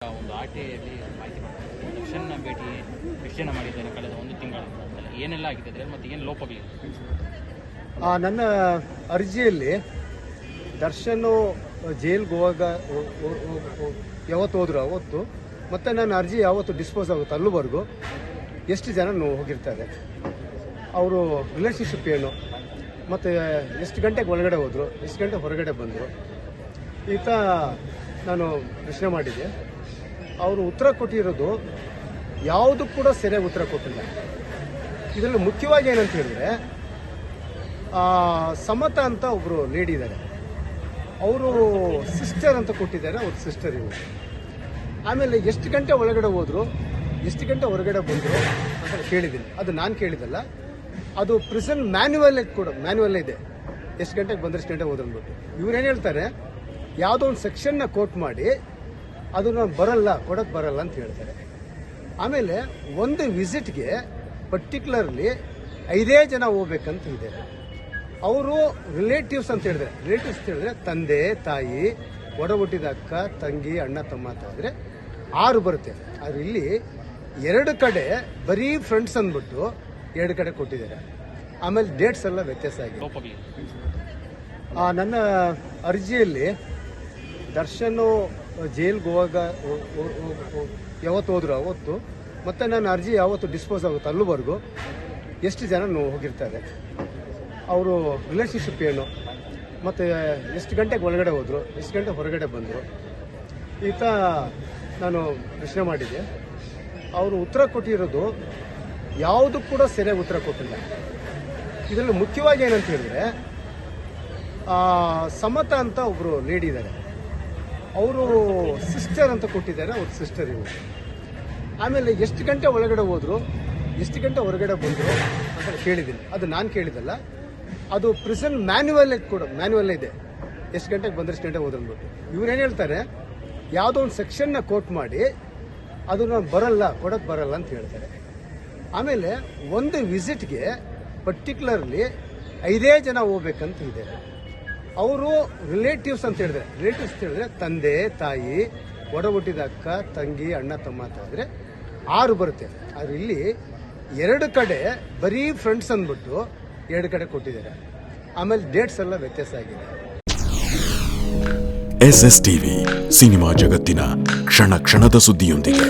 ಒಂದು ಆರ್ಟಿಯಲ್ಲಿ ಮಾಹಿತಿ ಮಾಡ್ತಾರೆ ದರ್ಶನ ಭೇಟಿ ಎಷ್ಟು ಜನ ಮಾಡಿದ್ದಾರೆ ಕಳೆದ ಒಂದು ತಿಂಗಳಿಂದ ಅಂತೆಲ್ಲ ಏನೆಲ್ಲ ಆಗಿದೆ ಮತ್ತು ಏನು ಲೋಪಗಳಿದೆ? ನನ್ನ ಅರ್ಜಿಯಲ್ಲಿ ದರ್ಶನ್ ಜೈಲ್ಗೆ ಹೋಗ ಯಾವತ್ತು ಹೋದ್ರು ಅವತ್ತು ಮತ್ತು ನನ್ನ ಅರ್ಜಿ ಯಾವತ್ತು ಡಿಸ್ಪೋಸ್ ಆಗುತ್ತೆ ಅಲ್ಲಿವರೆಗೂ ಎಷ್ಟು ಜನ ಹೋಗಿರ್ತಾರೆ, ಅವರು ರಿಲೇಷನ್ಶಿಪ್ ಏನು, ಮತ್ತು ಎಷ್ಟು ಗಂಟೆಗೆ ಒಳಗಡೆ ಹೋದರು, ಎಷ್ಟು ಗಂಟೆ ಹೊರಗಡೆ ಬಂದರು, ಈತ ನಾನು ಪ್ರಶ್ನೆ ಮಾಡಿದ್ದೆ. ಅವರು ಉತ್ತರ ಕೊಟ್ಟಿರೋದು ಯಾವುದು ಕೂಡ ಸರಿಯಾಗಿ ಉತ್ತರ ಕೊಟ್ಟಿಲ್ಲ. ಇದರಲ್ಲಿ ಮುಖ್ಯವಾಗಿ ಏನಂತ ಹೇಳಿದ್ರೆ, ಸಮತ ಅಂತ ಒಬ್ಬರು ಲೇಡಿ ಇದ್ದಾರೆ, ಅವರು ಸಿಸ್ಟರ್ ಅಂತ ಕೊಟ್ಟಿದ್ದಾರೆ, ಅವ್ರ ಸಿಸ್ಟರ್ ಇವರು. ಆಮೇಲೆ ಎಷ್ಟು ಗಂಟೆ ಒಳಗಡೆ ಹೋದ್ರು, ಎಷ್ಟು ಗಂಟೆ ಹೊರಗಡೆ ಬಂದರು ಅಂತ ಕೇಳಿದ್ದೀನಿ. ಅದು ನಾನು ಕೇಳಿದ್ದಲ್ಲ, ಅದು ಪ್ರಿಸನ್ ಮ್ಯಾನ್ಯುವಲ್ ಇದೆ, ಎಷ್ಟು ಗಂಟೆಗೆ ಬಂದರೆ ಎಷ್ಟು ಗಂಟೆಗೆ ಹೋದ್ರು ಅಂದ್ಬಿಟ್ಟು. ಇವ್ರೇನು ಹೇಳ್ತಾರೆ, ಯಾವುದೋ ಒಂದು ಸೆಕ್ಷನ್ನ ಕೋಟ್ ಮಾಡಿ ಅದು ನಾನು ಕೊಡೋಕ್ಕೆ ಬರಲ್ಲ ಅಂತ ಹೇಳ್ತಾರೆ. ಆಮೇಲೆ ಒಂದು ವಿಸಿಟ್ಗೆ ಪರ್ಟಿಕ್ಯುಲರ್ಲಿ 5 ಜನ ಹೋಗ್ಬೇಕಂತ ಇದೆ. ಅವರು ರಿಲೇಟಿವ್ಸ್ ಅಂತ ಹೇಳಿದ್ರೆ ತಂದೆ ತಾಯಿ, ಒಡ ಹುಟ್ಟಿದ ಅಕ್ಕ ತಂಗಿ ಅಣ್ಣ ತಮ್ಮ ಅಂತ ಹೇಳಿದ್ರೆ 6 ಬರುತ್ತೆ. ಆದರೆ ಇಲ್ಲಿ 2 ಕಡೆ ಬರೀ ಫ್ರೆಂಡ್ಸ್ ಅಂದ್ಬಿಟ್ಟು 2 ಕಡೆ ಕೊಟ್ಟಿದ್ದಾರೆ. ಆಮೇಲೆ ಡೇಟ್ಸ್ ಎಲ್ಲ ವ್ಯತ್ಯಾಸ ಆಗಿದೆ. ನನ್ನ ಅರ್ಜಿಯಲ್ಲಿ ದರ್ಶನ್ ಜೈಲ್ಗೆ ಯಾವತ್ತು ಹೋದ್ರು ಅವತ್ತು ಮತ್ತು ನನ್ನ ಅರ್ಜಿ ಯಾವತ್ತು ಡಿಸ್ಪೋಸ್ ಆಗುತ್ತೆ ಅಲ್ಲಿವರೆಗೂ ಎಷ್ಟು ಜನ ಹೋಗಿರ್ತಾರೆ, ಅವರು ರಿಲೇಷನ್ಶಿಪ್ ಏನು, ಮತ್ತು ಎಷ್ಟು ಗಂಟೆಗೆ ಒಳಗಡೆ ಹೋದರು, ಎಷ್ಟು ಗಂಟೆ ಹೊರಗಡೆ ಬಂದರು, ಈತ ನಾನು ಪ್ರಶ್ನೆ ಮಾಡಿದ್ದೆ. ಅವರು ಉತ್ತರ ಕೊಟ್ಟಿರೋದು ಯಾವುದು ಕೂಡ ಸರಿಯಾಗಿ ಉತ್ತರ ಕೊಟ್ಟಿಲ್ಲ. ಇದರಲ್ಲಿ ಮುಖ್ಯವಾಗಿ ಏನಂತ ಹೇಳಿದ್ರೆ, ಸಮತ ಅಂತ ಒಬ್ಬರು ಲೇಡಿ ಇದ್ದಾರೆ, ಅವರು ಸಿಸ್ಟರ್ ಅಂತ ಕೊಟ್ಟಿದ್ದಾರೆ, ಅವ್ರ ಸಿಸ್ಟರ್ ಇವರು. ಆಮೇಲೆ ಎಷ್ಟು ಗಂಟೆ ಒಳಗಡೆ ಹೋದ್ರು, ಎಷ್ಟು ಗಂಟೆ ಹೊರಗಡೆ ಬಂದರು ಅಂತ ಕೇಳಿದ್ದೀನಿ. ಅದು ನಾನು ಕೇಳಿದ್ದಲ್ಲ, ಅದು ಪ್ರಿಸನ್ ಮ್ಯಾನ್ಯುವಲ್ ಇದೆ, ಎಷ್ಟು ಗಂಟೆಗೆ ಬಂದರೆ ಎಷ್ಟು ಗಂಟೆಗೆ ಹೋದ್ರು ಅಂದ್ಬಿಟ್ಟು. ಇವ್ರೇನು ಹೇಳ್ತಾರೆ, ಯಾವುದೋ ಒಂದು ಸೆಕ್ಷನ್ನ ಕೋಟ್ ಮಾಡಿ ಅದು ನಾನು ಕೊಡೋಕ್ಕೆ ಬರಲ್ಲ ಅಂತ ಹೇಳ್ತಾರೆ. ಆಮೇಲೆ ಒಂದು ವಿಸಿಟ್ಗೆ ಪರ್ಟಿಕ್ಯುಲರ್ಲಿ 5 ಜನ ಹೋಗ್ಬೇಕಂತ ಇದೆ. ಅವರು ರಿಲೇಟಿವ್ಸ್ ಅಂತ ಹೇಳಿದ್ರೆ ತಂದೆ ತಾಯಿ, ಒಡ ಹುಟ್ಟಿದ ಅಕ್ಕ ತಂಗಿ ಅಣ್ಣ ತಮ್ಮ ಅಂತ ಹೇಳಿದ್ರೆ 6 ಬರುತ್ತೆ. ಆದರೆ ಇಲ್ಲಿ 2 ಕಡೆ ಬರೀ ಫ್ರೆಂಡ್ಸ್ ಅಂದ್ಬಿಟ್ಟು 2 ಕಡೆ ಕೊಟ್ಟಿದ್ದಾರೆ. ಆಮೇಲೆ ಡೇಟ್ಸ್ ಎಲ್ಲ ವ್ಯತ್ಯಾಸ ಆಗಿದೆ. SS ಟಿವಿ ಸಿನಿಮಾ ಜಗತ್ತಿನ ಕ್ಷಣ ಕ್ಷಣದ ಸುದ್ದಿಯೊಂದಿಗೆ.